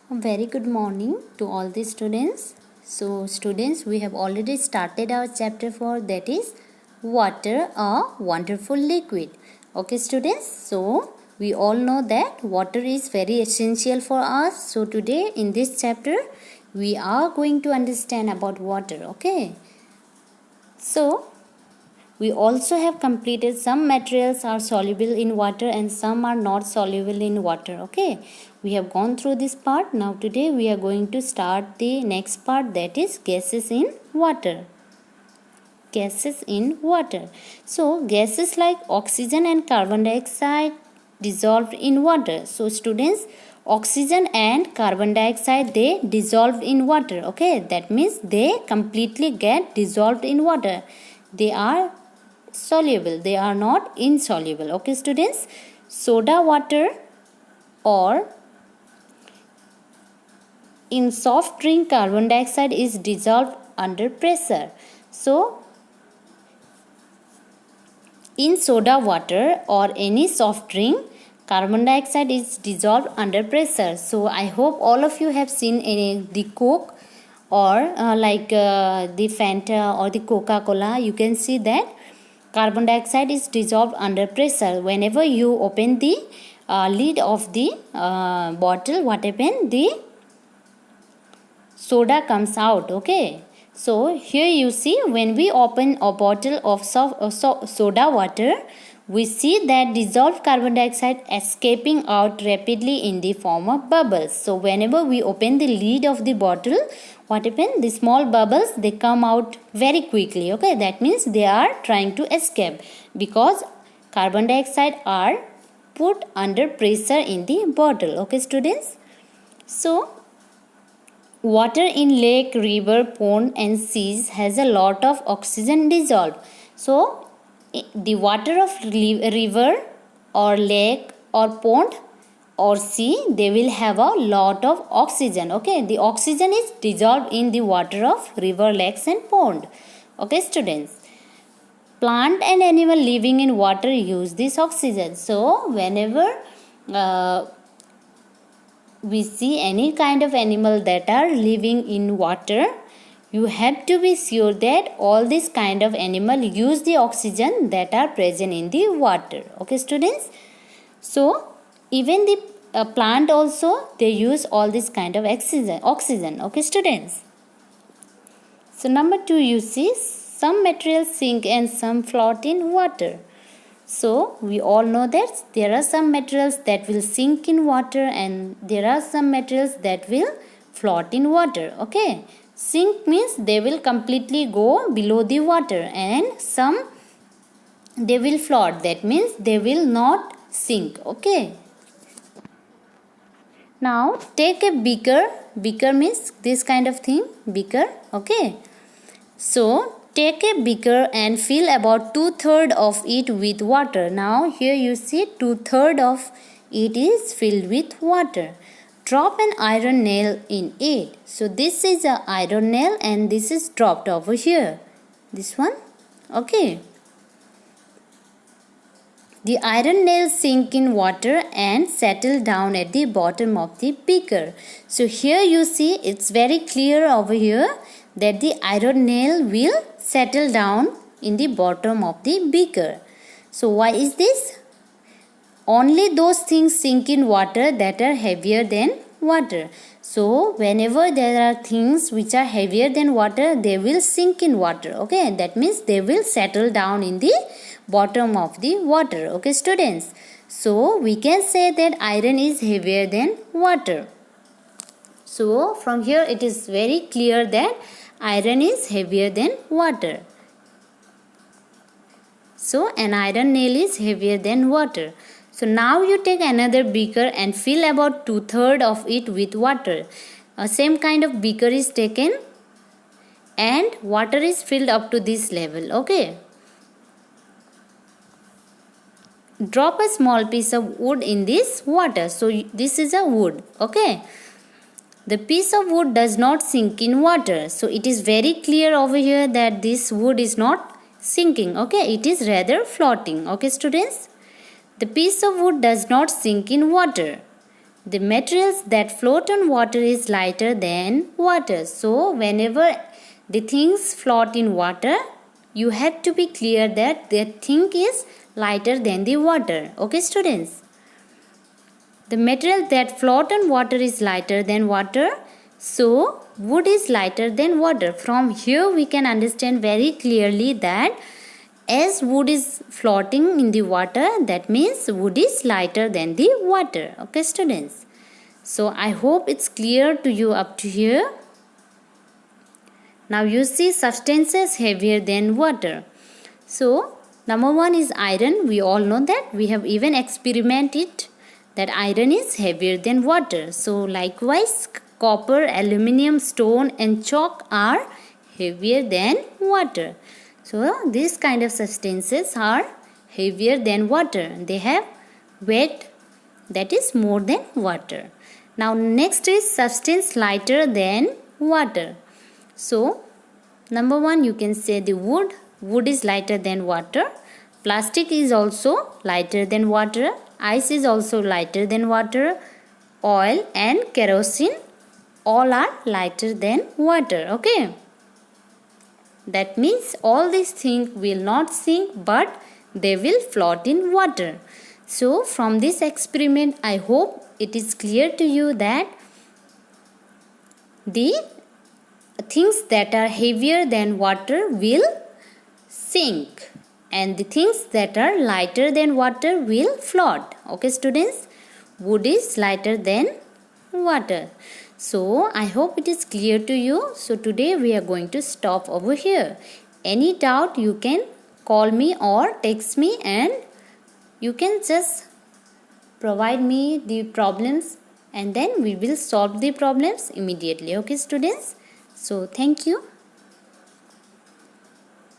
A very good morning to all the students. So students, we have already started our chapter 4, that is water, a wonderful liquid. Okay students, so we all know that water is very essential for us. So today in this chapter we are going to understand about water. Okay, so we also have completed some materials are soluble in water and some are not soluble in water. Okay, we have gone through this part. Now today we are going to start the next part, that is gases in water. Gases in water. So gases like oxygen and carbon dioxide dissolved in water. So students, oxygen and carbon dioxide, they dissolved in water. Okay, that means they completely get dissolved in water. They are soluble, they are not insoluble. Okay students, soda water or in soft drink, carbon dioxide is dissolved under pressure. So in soda water or any soft drink, carbon dioxide is dissolved under pressure. So I hope all of you have seen the Coke or the Fanta or the Coca-Cola. You can see that carbon dioxide is dissolved under pressure. Whenever you open the lid of the bottle, what happens? The soda comes out. Okay, so here you see, when we open a bottle of soda water, we see that dissolved carbon dioxide escaping out rapidly in the form of bubbles. So whenever we open the lid of the bottle, what happens? The small bubbles, they come out very quickly. Okay, that means they are trying to escape because carbon dioxide are put under pressure in the bottle. Okay students, so water in lake, river, pond and seas has a lot of oxygen dissolved. So the water of river or lake or pond or sea, they will have a lot of oxygen. Okay, the oxygen is dissolved in the water of river, lakes and pond. Okay students, plant and animal living in water use this oxygen. So whenever we see any kind of animal that are living in water, you have to be sure that all this kind of animal use the oxygen that are present in the water. Okay students, so even the plant also, they use all this kind of oxygen. Okay students, so number 2, you see some materials sink and some float in water. So we all know that there are some materials that will sink in water and there are some materials that will float in water. Okay, sink means they will completely go below the water, and some they will float, that means they will not sink. Okay, now take a beaker. Beaker means this kind of thing, beaker. Okay, so take a beaker and fill about 2/3 of it with water. Now here you see 2/3 of it is filled with water. Drop an iron nail in it. So this is an iron nail and this is dropped over here. This one. Okay. The iron nail sink in water and settle down at the bottom of the beaker. So here you see, it's very clear over here that the iron nail will settle down in the bottom of the beaker. So why is this? Only those things sink in water that are heavier than water. So whenever there are things which are heavier than water, they will sink in water. Okay, that means they will settle down in the bottom of the water. Okay students, so we can say that iron is heavier than water. So from here it is very clear that iron is heavier than water. So an iron nail is heavier than water. So now you take another beaker and fill about 2/3 of it with water. Same kind of beaker is taken and water is filled up to this level. Okay. Drop a small piece of wood in this water. So this is a wood. Okay. The piece of wood does not sink in water. So it is very clear over here that this wood is not sinking. Okay, it is rather floating. Okay students, the piece of wood does not sink in water. the materials that float on water is lighter than water. So whenever the things float in water, you have to be clear that the thing is lighter than the water. Okay, students? The material that float on water is lighter than water. So wood is lighter than water. From here we can understand very clearly that as wood is floating in the water, that means wood is lighter than the water. Okay, students? So I hope it's clear to you up to here. Now you see substances heavier than water. So number 1 is iron. We all know that. We have even experimented that iron is heavier than water. So likewise, copper, aluminium, stone and chalk are heavier than water. So these kind of substances are heavier than water. They have weight that is more than water. Now next is substance lighter than water. So number 1 you can say the wood. Wood is lighter than water. Plastic is also lighter than water. Ice is also lighter than water. Oil and kerosene all are lighter than water. Okay. That means all these things will not sink but they will float in water. So from this experiment I hope it is clear to you that the things that are heavier than water will sink and the things that are lighter than water will float. Okay, students? Wood is lighter than water. So I hope it is clear to you. So today we are going to stop over here. Any doubt you can call me or text me and you can just provide me the problems and then we will solve the problems immediately. Okay, students? So thank you.